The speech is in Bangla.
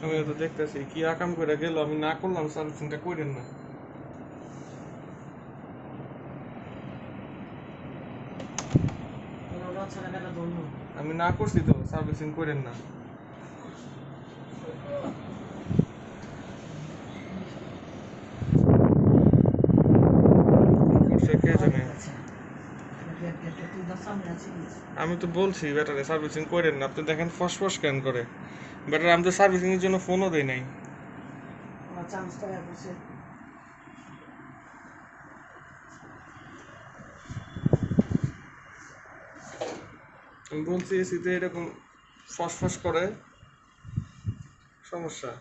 আমি তো দেখতেছি কি আকাম করে গেল, আমি না করলাম সার্ভিসিংটা করেন না। আমি না করছি তো, সার্ভিসিং করেন না। কে জানে, আমি তো বলছি ব্যাটারে সার্ভিসিং করেন না, আপনি দেখেন ফসফস কেন করে। ব্যাটারে আমি তো সার্ভিসিং এর জন্য ফোনও দেই নাই। আমি বলছি এসিতে এরকম ফসফস করে, সমস্যা।